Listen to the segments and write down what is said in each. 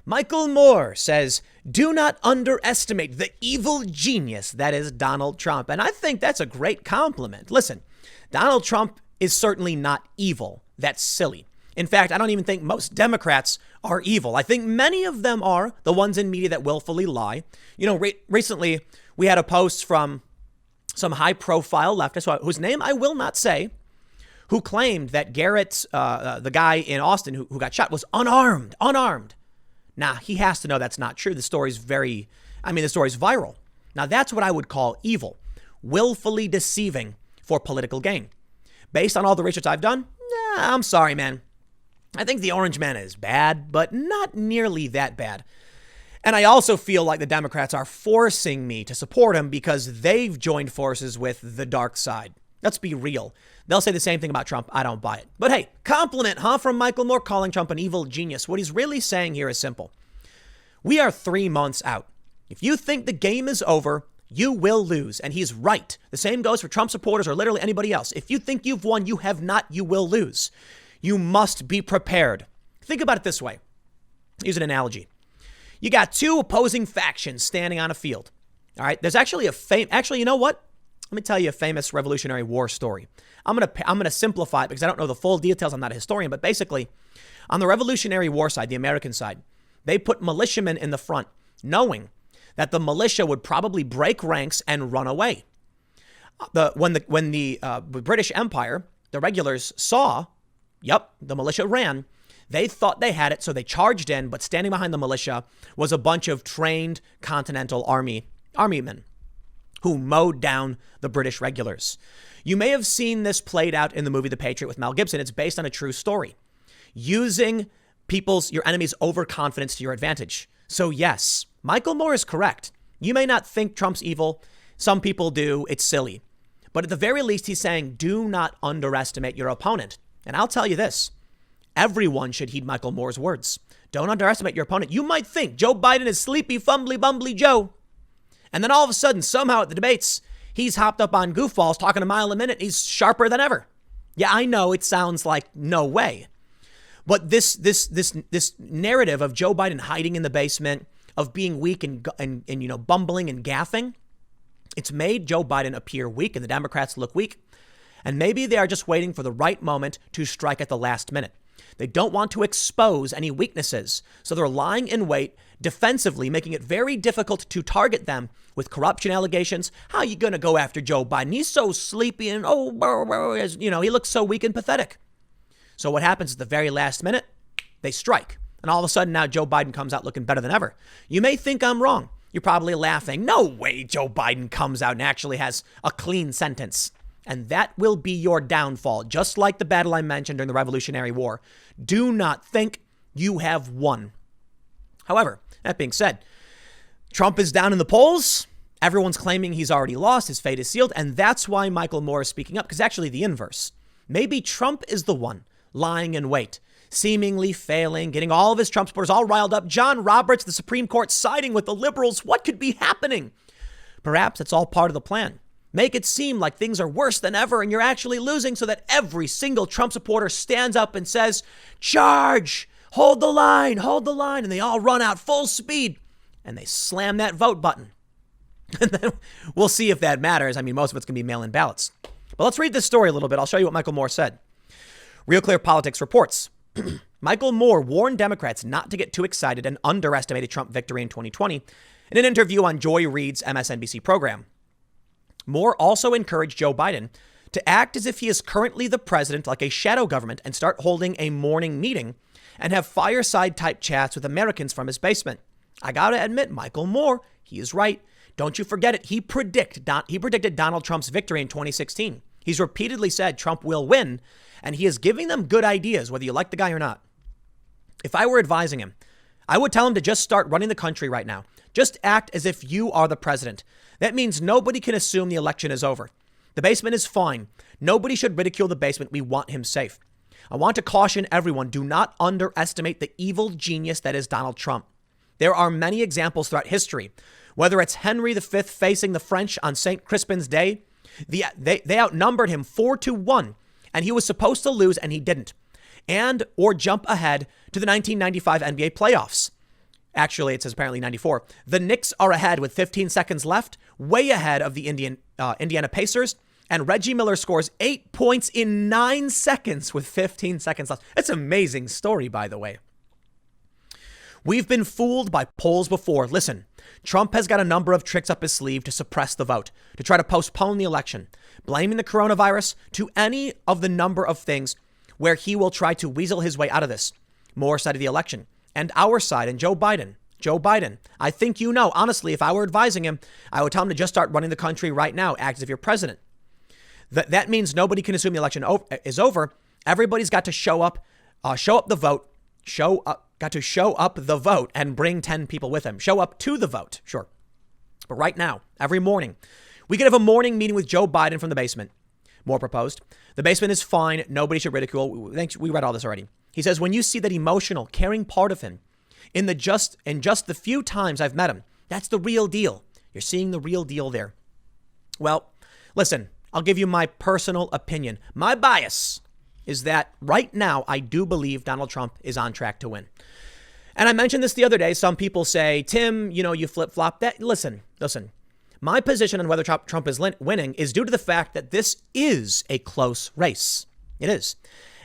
Michael Moore says, do not underestimate the evil genius that is Donald Trump. And I think that's a great compliment. Listen, Donald Trump is certainly not evil. That's silly. In fact, I don't even think most Democrats are evil. I think many of them are, the ones in media that willfully lie. Recently we had a post from some high-profile leftist, whose name I will not say, who claimed that Garrett, the guy in Austin who got shot, was unarmed. Now, he has to know that's not true. The story's viral. Now, that's what I would call evil. Willfully deceiving for political gain. Based on all the research I've done, I'm sorry, man. I think the orange man is bad, but not nearly that bad. And I also feel like the Democrats are forcing me to support him because they've joined forces with the dark side. Let's be real. They'll say the same thing about Trump. I don't buy it. But hey, compliment, from Michael Moore calling Trump an evil genius. What he's really saying here is simple. We are 3 months out. If you think the game is over, you will lose. And he's right. The same goes for Trump supporters or literally anybody else. If you think you've won, you have not. You will lose. You must be prepared. Think about it this way. Use an analogy. You got two opposing factions standing on a field. All right. There's actually you know what? Let me tell you a famous Revolutionary War story. I'm going to simplify it because I don't know the full details. I'm not a historian, but basically on the Revolutionary War side, the American side, they put militiamen in the front, knowing that the militia would probably break ranks and run away. When the British Empire, the regulars saw, the militia ran. They thought they had it, so they charged in, but standing behind the militia was a bunch of trained Continental Army-men who mowed down the British regulars. You may have seen this played out in the movie The Patriot with Mel Gibson. It's based on a true story. Using your enemy's overconfidence to your advantage. So yes, Michael Moore is correct. You may not think Trump's evil. Some people do. It's silly. But at the very least, he's saying, do not underestimate your opponent. And I'll tell you this. Everyone should heed Michael Moore's words. Don't underestimate your opponent. You might think Joe Biden is sleepy, fumbly, bumbly Joe. And then all of a sudden, somehow at the debates, he's hopped up on goofballs talking a mile a minute. He's sharper than ever. Yeah, I know it sounds like no way. But this narrative of Joe Biden hiding in the basement, of being weak and bumbling and gaffing, it's made Joe Biden appear weak and the Democrats look weak. And maybe they are just waiting for the right moment to strike at the last minute. They don't want to expose any weaknesses. So they're lying in wait defensively, making it very difficult to target them with corruption allegations. How are you going to go after Joe Biden? He's so sleepy and he looks so weak and pathetic. So what happens at the very last minute? They strike. And all of a sudden now Joe Biden comes out looking better than ever. You may think I'm wrong. You're probably laughing. No way Joe Biden comes out and actually has a clean sentence. And that will be your downfall, just like the battle I mentioned during the Revolutionary War. Do not think you have won. However, that being said, Trump is down in the polls. Everyone's claiming he's already lost. His fate is sealed. And that's why Michael Moore is speaking up, because actually the inverse. Maybe Trump is the one lying in wait, seemingly failing, getting all of his Trump supporters all riled up. John Roberts, the Supreme Court, siding with the liberals. What could be happening? Perhaps it's all part of the plan. Make it seem like things are worse than ever and you're actually losing so that every single Trump supporter stands up and says, charge, hold the line. And they all run out full speed and they slam that vote button. And then we'll see if that matters. I mean, most of it's going to be mail-in ballots. But let's read this story a little bit. I'll show you what Michael Moore said. Real Clear Politics reports. Michael Moore warned Democrats not to get too excited and underestimate a Trump victory in 2020 in an interview on Joy Reid's MSNBC program. Moore also encouraged Joe Biden to act as if he is currently the president, like a shadow government, and start holding a morning meeting and have fireside type chats with Americans from his basement. I got to admit, Michael Moore, he is right. Don't you forget it. He predicted Donald Trump's victory in 2016. He's repeatedly said Trump will win, and he is giving them good ideas, whether you like the guy or not. If I were advising him, I would tell him to just start running the country right now. Just act as if you are the president. That means nobody can assume the election is over. The basement is fine. Nobody should ridicule the basement. We want him safe. I want to caution everyone, do not underestimate the evil genius that is Donald Trump. There are many examples throughout history, whether it's Henry V facing the French on St. Crispin's Day. They outnumbered him 4-1, and he was supposed to lose, and he didn't. Or jump ahead to the 1995 NBA playoffs. Actually, it says apparently 94. The Knicks are ahead with 15 seconds left, way ahead of the Indiana Pacers. And Reggie Miller scores 8 points in 9 seconds with 15 seconds left. It's an amazing story, by the way. We've been fooled by polls before. Listen, Trump has got a number of tricks up his sleeve to suppress the vote, to try to postpone the election, blaming the coronavirus to any of the number of things where he will try to weasel his way out of this. More side of the election. And our side, and Joe Biden, I think you know, honestly, if I were advising him, I would tell him to just start running the country right now, act as if you're president. That means nobody can assume the election is over. Everybody's got to show up the vote and bring 10 people with him. Show up to the vote, sure. But right now, every morning, we could have a morning meeting with Joe Biden from the basement. More proposed. The basement is fine. Nobody should ridicule. We read all this already. He says, when you see that emotional, caring part of him in just the few times I've met him, that's the real deal. You're seeing the real deal there. Well, listen, I'll give you my personal opinion. My bias is that right now, I do believe Donald Trump is on track to win. And I mentioned this the other day. Some people say, Tim, you flip-flop that. Listen. My position on whether Trump is winning is due to the fact that this is a close race. It is.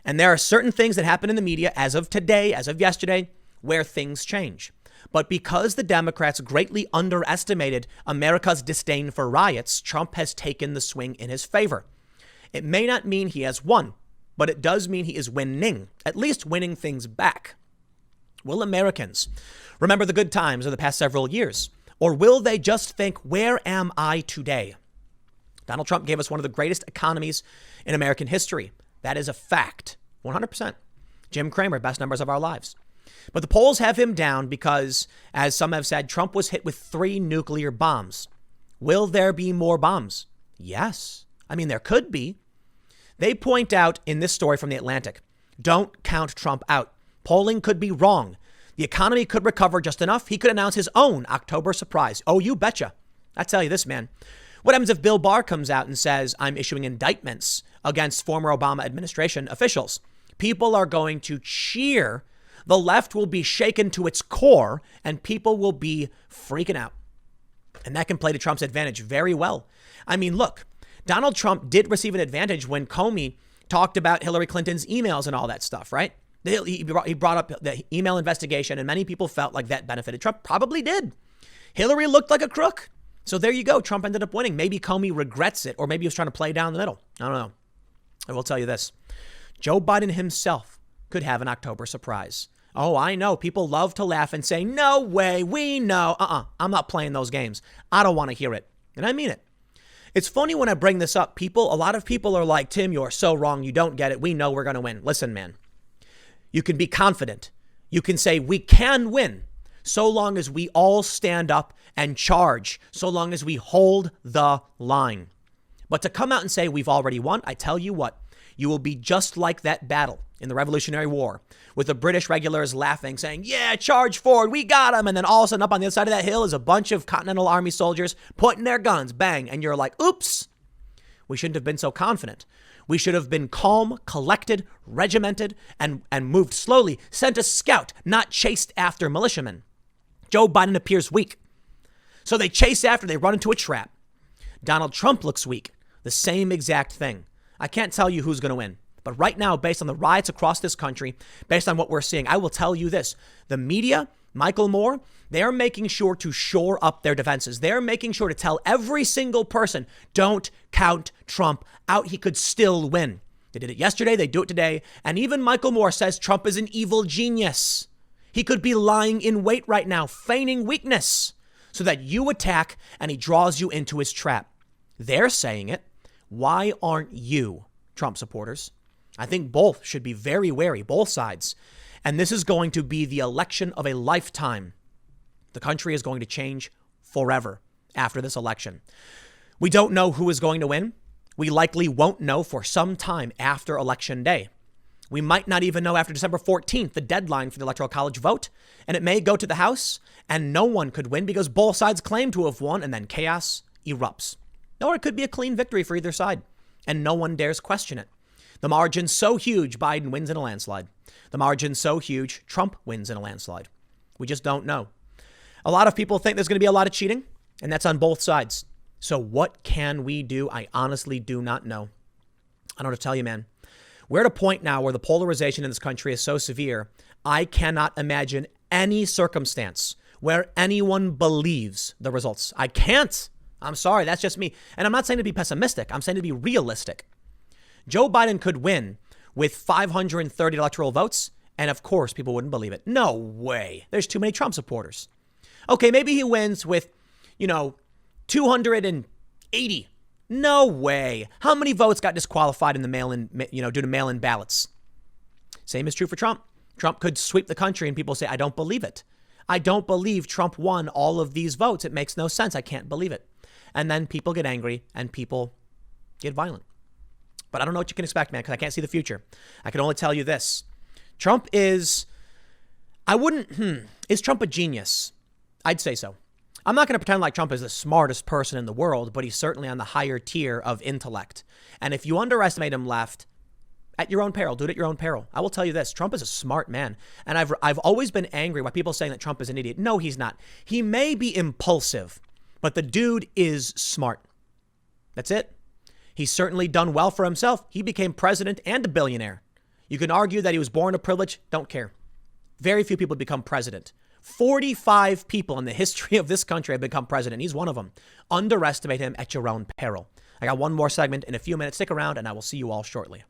And there are certain things that happen in the media as of today, as of yesterday, where things change. But because the Democrats greatly underestimated America's disdain for riots, Trump has taken the swing in his favor. It may not mean he has won, but it does mean he is winning, at least winning things back. Will Americans remember the good times of the past several years? Or will they just think, where am I today? Donald Trump gave us one of the greatest economies in American history. That is a fact. 100%. Jim Cramer, best numbers of our lives. But the polls have him down because, as some have said, Trump was hit with 3 nuclear bombs. Will there be more bombs? Yes. I mean, there could be. They point out in this story from The Atlantic, don't count Trump out. Polling could be wrong. The economy could recover just enough. He could announce his own October surprise. Oh, you betcha. I tell you this, man. What happens if Bill Barr comes out and says, I'm issuing indictments against former Obama administration officials? People are going to cheer. The left will be shaken to its core and people will be freaking out. And that can play to Trump's advantage very well. I mean, look, Donald Trump did receive an advantage when Comey talked about Hillary Clinton's emails and all that stuff, right? He brought up the email investigation and many people felt like that benefited Trump. Probably did. Hillary looked like a crook. So there you go. Trump ended up winning. Maybe Comey regrets it, or maybe he was trying to play down the middle. I don't know. I will tell you this. Joe Biden himself could have an October surprise. Oh, I know. People love to laugh and say, no way, we know. I'm not playing those games. I don't want to hear it. And I mean it. It's funny when I bring this up. A lot of people are like, Tim, you're so wrong. You don't get it. We know we're going to win. Listen, man, you can be confident. You can say we can win so long as we all stand up and charge, so long as we hold the line. But to come out and say we've already won, I tell you what, you will be just like that battle in the Revolutionary War with the British regulars laughing, saying, yeah, charge forward, we got them. And then all of a sudden up on the other side of that hill is a bunch of Continental Army soldiers putting their guns, bang. And you're like, oops, we shouldn't have been so confident. We should have been calm, collected, regimented, and moved slowly, sent a scout, not chased after militiamen. Joe Biden appears weak. So they chase after, they run into a trap. Donald Trump looks weak. The same exact thing. I can't tell you who's going to win. But right now, based on the riots across this country, based on what we're seeing, I will tell you this. The media, Michael Moore, they're making sure to shore up their defenses. They're making sure to tell every single person, don't count Trump out. He could still win. They did it yesterday. They do it today. And even Michael Moore says Trump is an evil genius. He could be lying in wait right now, feigning weakness so that you attack and he draws you into his trap. They're saying it. Why aren't you, Trump supporters? I think both should be very wary, both sides. And this is going to be the election of a lifetime. The country is going to change forever after this election. We don't know who is going to win. We likely won't know for some time after Election Day. We might not even know after December 14th, the deadline for the Electoral College vote. And it may go to the House and no one could win because both sides claim to have won and then chaos erupts. Or it could be a clean victory for either side and no one dares question it. The margin's so huge, Biden wins in a landslide. The margin's so huge, Trump wins in a landslide. We just don't know. A lot of people think there's going to be a lot of cheating, and that's on both sides. So what can we do? I honestly do not know. I don't know what to tell you, man. We're at a point now where the polarization in this country is so severe, I cannot imagine any circumstance where anyone believes the results. I can't. I'm sorry. That's just me. And I'm not saying to be pessimistic. I'm saying to be realistic. Joe Biden could win with 530 electoral votes, and of course, people wouldn't believe it. No way. There's too many Trump supporters. Okay, maybe he wins with, 280. No way. How many votes got disqualified in the mail-in, due to mail-in ballots? Same is true for Trump. Trump could sweep the country and people say, I don't believe it. I don't believe Trump won all of these votes. It makes no sense. I can't believe it. And then people get angry and people get violent. But I don't know what you can expect, man, because I can't see the future. I can only tell you this. Trump is, is Trump a genius? I'd say so. I'm not going to pretend like Trump is the smartest person in the world, but he's certainly on the higher tier of intellect. And if you underestimate him left, at your own peril, do it at your own peril. I will tell you this, Trump is a smart man. And I've always been angry by people saying that Trump is an idiot. No, he's not. He may be impulsive, but the dude is smart. That's it. He's certainly done well for himself. He became president and a billionaire. You can argue that he was born a privilege. Don't care. Very few people become president. 45 people in the history of this country have become president. He's one of them. Underestimate him at your own peril. I got one more segment in a few minutes. Stick around and I will see you all shortly.